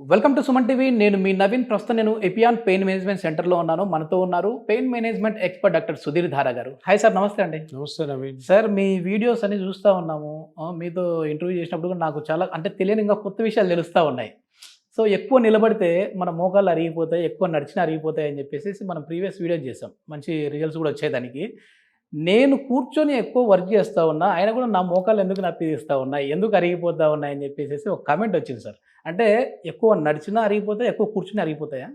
Welcome to Suman TV. నేను మీ నవీన్. ప్రస్తుతం నేను ఎపియాన్ పెయిన్ మేనేజ్మెంట్ సెంటర్లో ఉన్నాను. మనతో ఉన్నారు pain management expert doctor Sudhir Dhara గారు. హాయ్ సార్, నమస్తే అండి. నమస్తే నవీన్. సార్, మీ వీడియోస్ అన్ని చూస్తూ ఉన్నాము. మీతో ఇంటర్వ్యూ చేసినప్పుడు కూడా నాకు చాలా తెలియని ఇంకా కొత్త విషయాలు తెలుస్తూ ఉన్నాయి. సో ఎక్కువ నిలబడితే మన మోకాళ్ళు అరిగిపోతాయి, ఎక్కువ నడిచినా అరిగిపోతాయి అని చెప్పేసి మనం ప్రీవియస్ వీడియోస్ చేసాం. మంచి రిజల్ట్స్ కూడా వచ్చేదానికి. నేను కూర్చొని ఎక్కువ వర్క్ చేస్తూ ఉన్నా, అయినా కూడా నా మోకాళ్ళు ఎందుకు నొప్పి తీస్తూ ఉన్నాయి, ఎందుకు అరిగిపోతూ ఉన్నాయి అని చెప్పేసి ఒక కామెంట్ వచ్చింది సార్. అంటే ఎక్కువ నడిచినా అరిగిపోతాయి, ఎక్కువ కూర్చుని అరిగిపోతాయా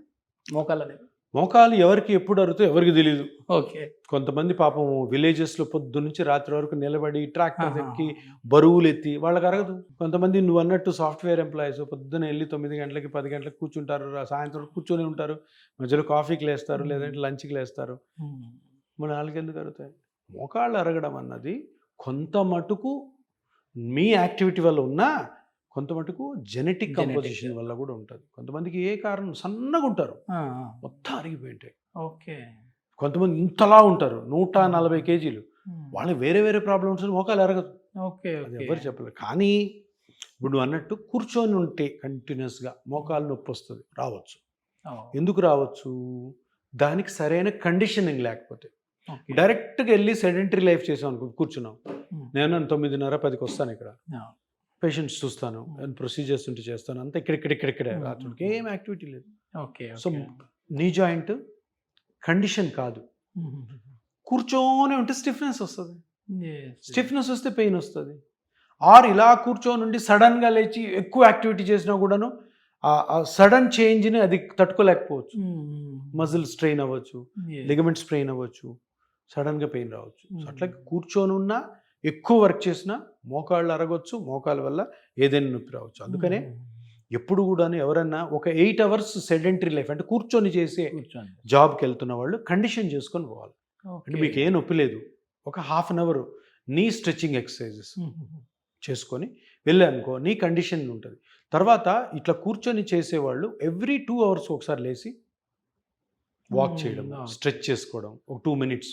మోకాళ్ళు అనేవి? మోకాలు ఎవరికి ఎప్పుడు అరుగుతాయో ఎవరికి తెలియదు. ఓకే. కొంతమంది పాపం విలేజెస్లో పొద్దు నుంచి రాత్రి వరకు నిలబడి ట్రాక్టర్ ఎక్కి బరువులు ఎత్తి వాళ్ళకి అరగదు. కొంతమంది నువ్వు అన్నట్టు సాఫ్ట్వేర్ ఎంప్లాయీస్ పొద్దున వెళ్ళి 9 గంటలకి 10 గంటలకు కూర్చుంటారు, సాయంత్రం కూర్చొని ఉంటారు, మధ్యలో కాఫీకి లేస్తారు, లేదంటే లంచ్కి లేస్తారు. మన వాళ్ళకి ఎందుకు అరుగుతాయి? మోకాళ్ళు అరగడం అన్నది కొంత మటుకు మీ యాక్టివిటీ వల్ల ఉన్నా, కొంత మటుకు జెనెటిక్ కంపోజిషన్ వల్ల కూడా ఉంటుంది. కొంతమందికి ఏ కారణం సన్నగా ఉంటారు, మొత్తం అరిగిపోయింటాయి. ఓకే. కొంతమంది ఇంతలా ఉంటారు, 140 కేజీలు, వాళ్ళకి వేరే వేరే ప్రాబ్లమ్స్, మోకాలు అరగదు. ఓకే. అది ఎవరు చెప్పలేరు. కానీ ఇప్పుడు నువ్వు అన్నట్టు కూర్చొని ఉంటే కంటిన్యూస్గా మోకాలు నొప్పి వస్తుంది, రావచ్చు. ఎందుకు రావచ్చు? దానికి సరైన కండిషనింగ్ లేకపోతే. డైరెక్ట్గా వెళ్ళి సెడెంటరీ లైఫ్ చేసాం అనుకో, కూర్చున్నాం, నేను 9:30, 10కి వస్తాను, ఇక్కడ పేషెంట్స్ చూస్తాను, ప్రొసీజర్స్ ఉంటే చేస్తాను, అంతా ఇక్కడే అతనికి ఏం యాక్టివిటీ లేదు. Okay. So knee joint condition కాదు, కూర్చొని ఉంటే స్టిఫ్నెస్ వస్తుంది. స్టిఫ్నెస్ వస్తే పెయిన్ వస్తుంది. ఆర్ ఇలా కూర్చొని ఉండి సడన్గా లేచి ఎక్కువ యాక్టివిటీ చేసినా కూడాను ఆ సడన్ చేంజ్ని అది తట్టుకోలేకపోవచ్చు. మజిల్ స్ట్రెయిన్ అవ్వచ్చు, లిగమెంట్ స్ట్రెయిన్ అవ్వచ్చు, సడన్గా పెయిన్ రావచ్చు. సో అట్లా కూర్చొని ఉన్నా, ఎక్కువ వర్క్ చేసినా మోకాళ్ళు అరగవచ్చు, మోకాళ్ళ వల్ల ఏదైనా నొప్పి రావచ్చు. అందుకనే ఎప్పుడు కూడా ఎవరన్నా ఒక 8 అవర్స్ సెడెంటరీ లైఫ్ అంటే కూర్చొని చేసే జాబ్కి వెళ్తున్న వాళ్ళు కండిషన్ చేసుకొని పోవాలి. అంటే మీకు ఏ నొప్పి లేదు, ఒక హాఫ్ అన్ అవర్ నీ స్ట్రెచ్చింగ్ ఎక్సర్సైజెస్ చేసుకొని వెళ్ళానుకో, నీ కండిషన్ ఉంటుంది. తర్వాత ఇట్లా కూర్చొని చేసేవాళ్ళు ఎవ్రీ 2 అవర్స్ ఒకసారి లేచి వాక్ చేయడం, స్ట్రెచ్ చేసుకోవడం, ఒక 2 మినిట్స్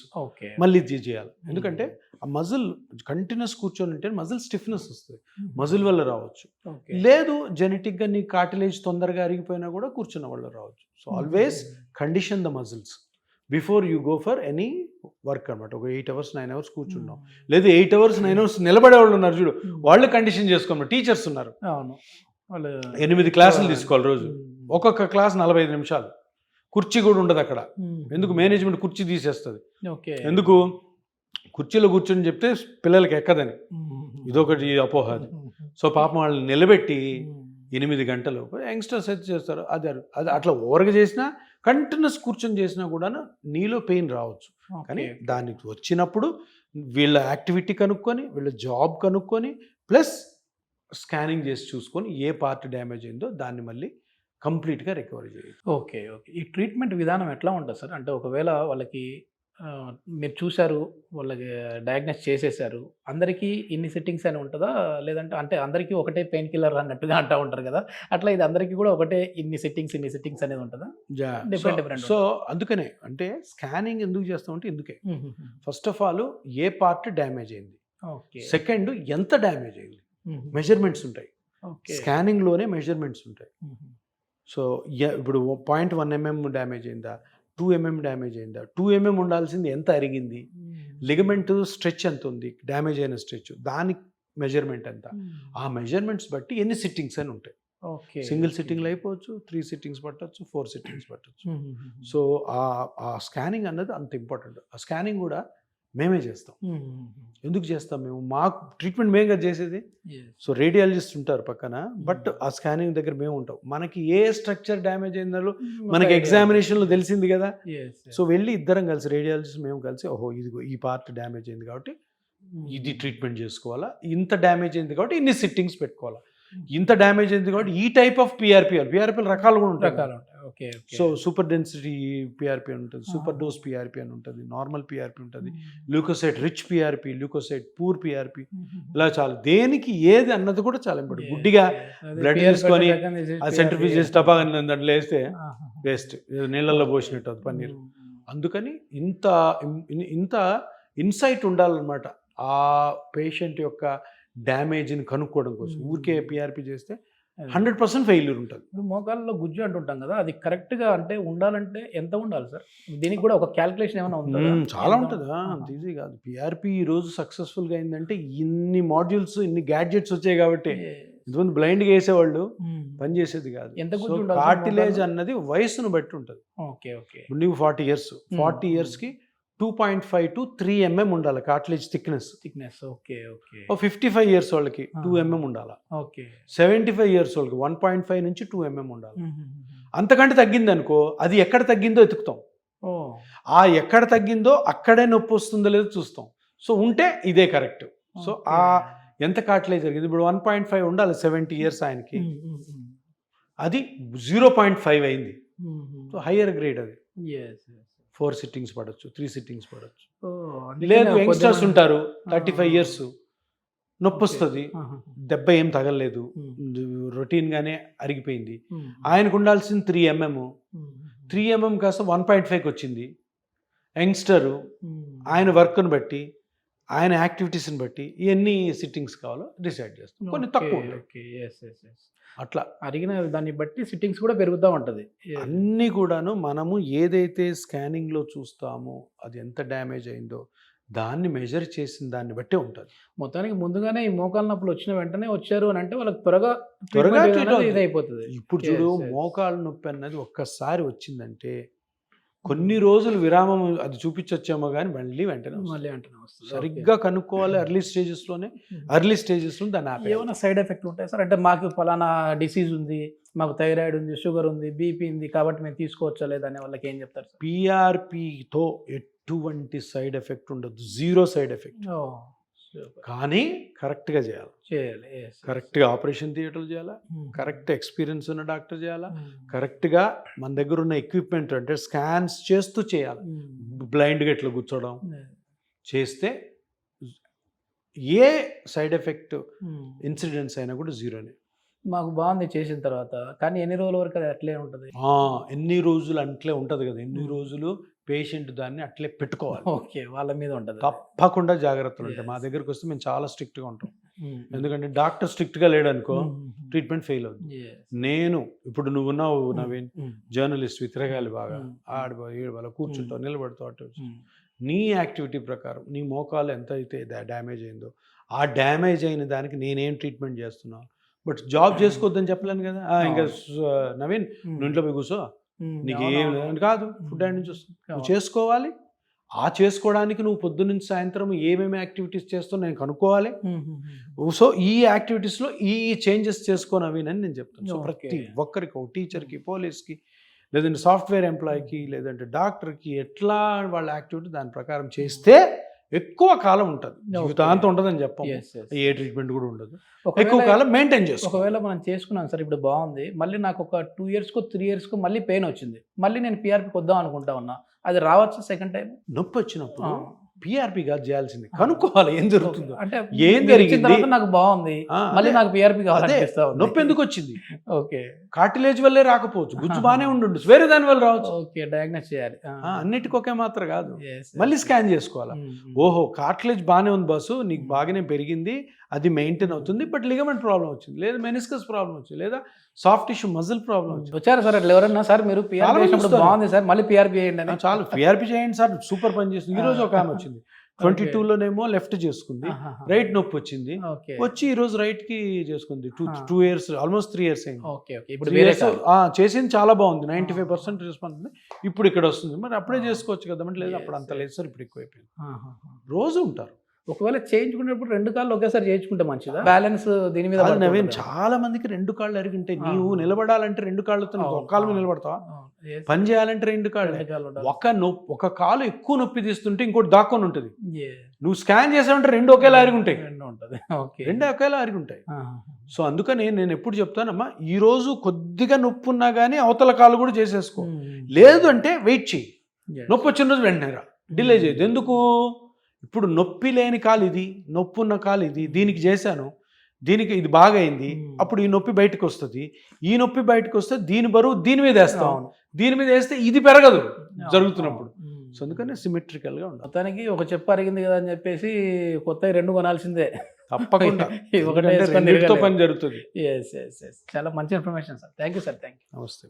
మళ్ళీ చేయాలి. ఎందుకంటే ఆ మజిల్ కంటిన్యూస్ కూర్చొని ఉంటే మజిల్ స్టిఫ్నెస్ వస్తుంది, మజిల్ వల్ల రావచ్చు. లేదు జెనెటిక్గా నీ కార్టిలేజ్ తొందరగా అరిగిపోయినా కూడా కూర్చున్న వల్ల రావచ్చు. So always condition the muscles before you go for any work అనమాట. ఒక 8 అవర్స్ 9 అవర్స్ కూర్చున్నాం, లేదు 8 అవర్స్ 9 అవర్స్ నిలబడే వాళ్ళు ఉన్నారు చూడు, వాళ్ళు కండిషన్ చేసుకోమన్నారు. టీచర్స్ ఉన్నారు, 8 క్లాసులు తీసుకోవాలి రోజు, ఒక్కొక్క క్లాస్ 45 నిమిషాలు, కుర్చీ కూడా ఉండదు అక్కడ. ఎందుకు? మేనేజ్మెంట్ కుర్చీ తీసేస్తుంది. ఎందుకు? కుర్చీలో కూర్చొని చెప్తే పిల్లలకి ఎక్కదని, ఇదొకటి అపోహ అది. సో పాపం వాళ్ళని నిలబెట్టి 8 గంటలు యంగ్స్టర్స్ అయితే చేస్తారు. అది అట్లా ఓవర్గా చేసినా, కంటిన్యూస్ కూర్చొని చేసినా కూడా నీలో పెయిన్ రావచ్చు. కానీ దానికి వచ్చినప్పుడు వీళ్ళ యాక్టివిటీ కనుక్కొని, వీళ్ళ జాబ్ కనుక్కొని, ప్లస్ స్కానింగ్ చేసి చూసుకొని ఏ పార్ట్ డ్యామేజ్ అయిందో దాన్ని మళ్ళీ కంప్లీట్గా రికవరీ చేయాలి. ఓకే. ఈ ట్రీట్మెంట్ విధానం ఎట్లా ఉంటుంది సార్? అంటే ఒకవేళ వాళ్ళకి మీరు చూశారు, వాళ్ళకి డయాగ్నోస్ చేసేసారు, అందరికీ ఇన్ని సెట్టింగ్స్ అని ఉంటుందా? లేదంటే అంటే అందరికీ ఒకటే పెయిన్ కిల్లర్ అన్నట్టుగా అంటూ ఉంటారు కదా, అట్లా ఇది అందరికీ కూడా ఒకటే ఇన్ని సెట్టింగ్స్ అనేది ఉంటుందా? డిఫరెంట్. సో అందుకనే అంటే స్కానింగ్ ఎందుకు చేస్తామంటే ఇందుకే. First of all A part damage అయింది, సెకండ్ ఎంత డ్యామేజ్ అయింది, మెజర్మెంట్స్ ఉంటాయి. స్కానింగ్లోనే మెజర్మెంట్స్ ఉంటాయి. సో ఇప్పుడు 0.1 mm డ్యామేజ్ అయిందా, 2 mm డ్యామేజ్ అయిందా, 2 mm ఉండాల్సింది ఎంత అరిగింది, లిగమెంట్ స్ట్రెచ్ ఎంత ఉంది, డ్యామేజ్ అయిన స్ట్రెచ్, దాని మెజర్మెంట్ ఎంత, ఆ మెజర్మెంట్స్ బట్టి ఎన్ని సిట్టింగ్స్ అని ఉంటాయి. సింగిల్ సిట్టింగ్లో అయిపోవచ్చు, 3 సిట్టింగ్స్ పట్టవచ్చు, 4 సిట్టింగ్స్ పట్టవచ్చు. సో ఆ స్కానింగ్ అన్నది అంత ఇంపార్టెంట్. ఆ స్కానింగ్ కూడా మేమే చేస్తాం. ఎందుకు చేస్తాం? మేము మా ట్రీట్మెంట్ మేము కదా చేసేది. సో రేడియాలజిస్ట్ ఉంటారు పక్కన, బట్ ఆ స్కానింగ్ దగ్గర మేము ఉంటాం. మనకి ఏ స్ట్రక్చర్ డ్యామేజ్ అయిందో మనకి ఎగ్జామినేషన్లో తెలిసింది కదా. సో వెళ్ళి ఇద్దరం కలిసి, రేడియాలజిస్ట్ మేము కలిసి, ఓహో ఇదిగో ఈ పార్ట్ డ్యామేజ్ అయింది కాబట్టి ఇది ట్రీట్మెంట్ చేసుకోవాలా, ఇంత డ్యామేజ్ అయింది కాబట్టి ఇన్ని సిట్టింగ్స్ పెట్టుకోవాలా, ఇంత డ్యామేజ్ అయింది కాబట్టి ఈ టైప్ ఆఫ్ పిఆర్పి రకాలు కూడా ఉంటాయి. సో సూపర్ డెన్సిటీ పిఆర్పి అని ఉంటుంది, సూపర్ డోస్ పిఆర్పి అని ఉంటుంది, నార్మల్ పిఆర్పి ఉంటుంది, leukocyte rich PRP, leukocyte poor PRP, ఇలా చాలా దేనికి ఏది అన్నది కూడా చాలా ఇంపార్టెంట్. గుడ్డిగా బ్లడ్ తీసుకొని ఆ సెంట్రిఫ్యూజ్ చేసి టపా దాంట్లో వేస్తే వేస్ట్, నీళ్ళల్లో పోసినట్టు అది పన్నీరు. అందుకని ఇంత ఇన్సైట్ ఉండాలన్నమాట ఆ పేషెంట్ యొక్క డ్యామేజ్ని కనుక్కోవడం కోసం. ఊరికే పిఆర్పి చేస్తే 100% ఫెయిల్యూర్ ఉంటుంది. ఇప్పుడు మోకాళ్ళలో గుజ్జు అంటుంటాం కదా, అది కరెక్ట్గా అంటే ఉండాలంటే ఎంత ఉండాలి సార్? దీనికి కూడా ఒక క్యాలిక్యులేషన్ ఏమైనా ఉంటుందా? చాలా ఉంటుందా, అంత ఈజీ కాదు. పిఆర్పి ఈ రోజు సక్సెస్ఫుల్గా అయిందంటే ఇన్ని మాడ్యూల్స్, ఇన్ని గ్యాడ్జెట్స్ వచ్చాయి కాబట్టి. ఇంతమంది బ్లైండ్గా వేసేవాళ్ళు పని చేసేది కాదు. ఎంత గుజ్జు ఉండాలి? కార్టిలేజ్ అన్నది వయసును బట్టి ఉంటుంది. Okay okay. నువ్వు 40 years, 40 yearsకి 2.5 to 3 mm ఉండాలి cartilage thickness. Okay okay. 55 years వాళ్ళకి 2 mm ఉండాలి. ఓకే. 75 years వాళ్ళకి 1.5 నుంచి 2 mm ఉండాలి. అంతకంటే తగ్గింది అనుకో, అది ఎక్కడ తగ్గిందో ఎతుకుతాం. ఆ ఎక్కడ తగ్గిందో అక్కడే నొప్పి వస్తుందో లేదో చూస్తాం. సో ఉంటే ఇదే కరెక్ట్. సో ఆ ఎంత కార్టిలేజ్ జరిగింది, ఇప్పుడు 1.5 ఉండాలి 70 years ఆయనకి, అది 0.5 అయింది. సో హయ్యర్ గ్రేడ్ అది. 4 sittings పడవచ్చు, 3 sittings పడవచ్చు. లేదు యంగ్స్టర్స్ ఉంటారు 35 years, నొప్పి వస్తుంది, దెబ్బ ఏం తగలలేదు, రొటీన్గానే అరిగిపోయింది. ఆయనకు ఉండాల్సిన 3 mm, 3 mm కాస్త 1.5కి వచ్చింది. యంగ్స్టరు ఆయన వర్క్ను బట్టి, ఆయన యాక్టివిటీస్ని బట్టి ఎన్ని సిట్టింగ్స్ కావాలో డిసైడ్ చేస్తాం. కొన్ని తక్కువ ఉంటాయి. అట్లా అడిగిన దాన్ని బట్టి సిట్టింగ్స్ కూడా పెరుగుతూ ఉంటుంది. అన్నీ కూడాను మనము ఏదైతే స్కానింగ్లో చూస్తామో అది ఎంత డ్యామేజ్ అయిందో దాన్ని మెజర్ చేసిన దాన్ని బట్టే ఉంటుంది. మొత్తానికి ముందుగానే ఈ మోకాళ్ళ నొప్పులు వచ్చిన వెంటనే వచ్చారు అని అంటే వాళ్ళకి త్వరగా ఇదైపోతుంది. ఇప్పుడు చూడు, మోకాళ్ళ నొప్పి అన్నది ఒక్కసారి వచ్చిందంటే కొన్ని రోజులు విరామం అది చూపించొచ్చేమో కానీ మళ్ళీ వెంటనే వస్తుంది. సరిగ్గా కనుక్కోవాలి ఎర్లీ స్టేజెస్లోనే. ఎర్లీ స్టేజెస్లో దాన్ని ఏమైనా సైడ్ ఎఫెక్ట్ ఉంటాయి సార్? అంటే మాకు ఫలానా డిసీజ్ ఉంది, మాకు థైరాయిడ్ ఉంది, షుగర్ ఉంది, బీపీ ఉంది కాబట్టి మేము తీసుకోవచ్చా లేదా అనే వాళ్ళకి ఏం చెప్తారు సార్? పిఆర్పితో ఎటువంటి సైడ్ ఎఫెక్ట్ ఉండదు, 0 సైడ్ ఎఫెక్ట్. కానీ కరెక్ట్గా చేయాలి. కరెక్ట్గా ఆపరేషన్ థియేటర్లు చేయాలా, కరెక్ట్ ఎక్స్పీరియన్స్ ఉన్న డాక్టర్ చేయాలా, కరెక్ట్గా మన దగ్గర ఉన్న ఎక్విప్మెంట్ అంటే స్కాన్స్ చేస్తూ చేయాలి. బ్లైండ్గా ఇట్లా కూర్చోవడం చేస్తే ఏ సైడ్ ఎఫెక్ట్ ఇన్సిడెంట్స్ అయినా కూడా 0నే. మాకు బాగుంది చేసిన తర్వాత, కానీ ఎన్ని రోజుల వరకు అది అట్లే ఉంటుంది? ఎన్ని రోజులు అట్లే ఉంటుంది కదా, ఎన్ని రోజులు పేషెంట్ దాన్ని అట్లే పెట్టుకోవాలి. ఓకే, వాళ్ళ మీద ఉంటుంది. తప్పకుండా జాగ్రత్తలు ఉంటాయి. మా దగ్గరకు వస్తే మేము చాలా స్ట్రిక్ట్గా ఉంటాం. ఎందుకంటే డాక్టర్ స్ట్రిక్ట్గా లేడనుకో ట్రీట్మెంట్ ఫెయిల్ అవుతుంది. నేను ఇప్పుడు నువ్వు ఉన్నావు నవీన్, జర్నలిస్ట్, తిరగాలి బాగా, ఆడబాల కూర్చుంటావు, నిలబడతావు, అటు నీ యాక్టివిటీ ప్రకారం నీ మోకాలు ఎంత అయితే డ్యామేజ్ అయిందో ఆ డ్యామేజ్ అయిన దానికి నేనేం ట్రీట్మెంట్ చేస్తున్నాను. బట్ జాబ్ చేసుకోవద్దని చెప్పలేను కదా. ఇంకా నవీన్ నువ్వు ఇంట్లో పోయి కూర్చో, నీకు ఏం లేదని కాదు, ఫుడ్ హ్యాండ్ నుంచి వస్తుంది, నువ్వు చేసుకోవాలి. ఆ చేసుకోవడానికి నువ్వు పొద్దు నుంచి సాయంత్రం ఏమేమి యాక్టివిటీస్ చేస్తావు నేను కనుక్కోవాలి. సో ఈ యాక్టివిటీస్లో ఈ చేంజెస్ చేసుకోనవి అని నేను చెప్తాను. సో ప్రతి ఒక్కరికి, ఒక టీచర్కి, పోలీస్కి, లేదంటే సాఫ్ట్వేర్ ఎంప్లాయీకి, లేదంటే డాక్టర్కి, ఎట్లా వాళ్ళ యాక్టివిటీ దాని ప్రకారం చేస్తే ఎక్కువ కాలం ఉంటుంది. జీవితాంతం ఉంటుందని చెప్పాం. ఏ ట్రీట్మెంట్ కూడా ఉండదు, ఎక్కువ కాలం మెయింటైన్ చేసుకో. ఒకవేళ మనం చేసుకున్నాం సార్, ఇప్పుడు బాగుంది, మళ్ళీ నాకు ఒక 2 yearsకో 3 yearsకో మళ్ళీ పెయిన్ వచ్చింది, మళ్ళీ నేను పిఆర్పికి వద్దాం అనుకుంటా ఉన్నా, అది రావచ్చు సెకండ్ టైం? నొప్పి వచ్చినప్పుడు పిఆర్పి కాదు చేయాల్సింది, కనుక్కోవాలి ఏం జరుగుతుందో, అంటే ఏం జరిగింది. నాకు బాగుంది, మళ్ళీ నాకు పిఆర్పి కావాలి. నొప్పి ఎందుకు వచ్చింది? ఓకే, కార్టిలేజ్ వల్లే రాకపోవచ్చు, గుజ్జు బాగానే ఉండు, వేరే దాని వల్ల రావచ్చు. ఓకే, డయాగ్నోస్ చేయాలి. అన్నిటికీ ఒకే మాత్రం కాదు, మళ్ళీ స్కాన్ చేసుకోవాలి. ఓహో కార్టిలేజ్ బాగానే ఉంది బాసు, నీకు బాగానే పెరిగింది, అది మెయింటైన్ అవుతుంది, బట్ లిగమెంట్ ప్రాబ్లం వచ్చింది, లేదా మెనిస్కస్ ప్రాబ్లం వచ్చింది, లేదా సాఫ్ట్ టిష్యూ మజిల్ ప్రాబ్లం వచ్చింది. వచ్చారు సార్ అట్లా ఎవరన్నా? సార్ మీరు పిఆర్పి చేసినప్పుడు బాగుంది సార్, మళ్ళీ పిఆర్పి చేయండి అని. చాలు పిఆర్పి చేయండి సార్, సూపర్ పని చేస్తుంది. ఈ రోజు ఒక ఆమె వచ్చింది, 22లోనేమో లెఫ్ట్ చేసుకుంది, రైట్ నొప్పి వచ్చింది, వచ్చి ఈ రోజు రైట్ కి చేసుకుంది. 2 years, ఆల్మోస్ట్ 3 years అయింది. చేసింది చాలా బాగుంది, 95% రెస్పాన్స్ ఉంది. ఇప్పుడు ఇక్కడ వస్తుంది, మరి అప్పుడే చేసుకోవచ్చు కదా అంటే లేదు, అప్పుడు అంత లేదు సార్, ఇప్పుడు ఎక్కువైపోయింది. రోజు ఉంటారు. ఒకవేళ చేయించుకునేటప్పుడు 2 కాళ్ళు ఒకేసారి చేయించుకుంటే మంచిదా? బ్యాలెన్స్ దీని మీద నవీన్, చాలా మందికి 2 కాళ్ళు అరిగింటాయి. నీవు నిలబడాలంటే 2 కాళ్ళతో, ఒక కాళ్ళ మీద నిలబడతావా? పని చేయాలంటే 2 కాళ్ళు. ఒక కాలు ఎక్కువ నొప్పి తీస్తుంటే ఇంకోటి దాక్కొని ఉంటుంది. నువ్వు స్కాన్ చేసావంటే 2 ఒకేలా అరిగి ఉంటాయి, 2 ఒకేలా అరిగి ఉంటాయి. సో అందుకని నేను ఎప్పుడు చెప్తానమ్మా, ఈ రోజు కొద్దిగా నొప్పి ఉన్నా కానీ అవతల కాలు కూడా చేసేసుకో. లేదు అంటే వెయిట్ చేయి, నొప్పి వచ్చిన రోజు వెంటనే రా, డిలే చేయదు. ఎందుకు? ఇప్పుడు నొప్పి లేని కాలు ఇది, నొప్పి ఉన్న కాలు ఇది, దీనికి చేశాను, దీనికి ఇది బాగా అయింది, అప్పుడు ఈ నొప్పి బయటకు వస్తుంది. ఈ నొప్పి బయటకు వస్తే దీని బరువు దీని మీద వేస్తాం, దీని మీద వేస్తే ఇది పెరగదు జరుగుతున్నప్పుడు. సో అందుకని సిమెట్రికల్గా ఉండాలి. మొత్తానికి ఒక చెప్పు అరిగింది కదా అని చెప్పేసి కొత్తవి 2 కొనాల్సిందే. తప్పకుండా ఇది ఒకటే ఎందుకంటే వేసుకొని రెండిటితో తిరగలేరు. పని జరుగుతుంది. ఎస్ ఎస్ ఎస్ చాలా మంచి information sir. Thank you sir. Thank you. నమస్తే.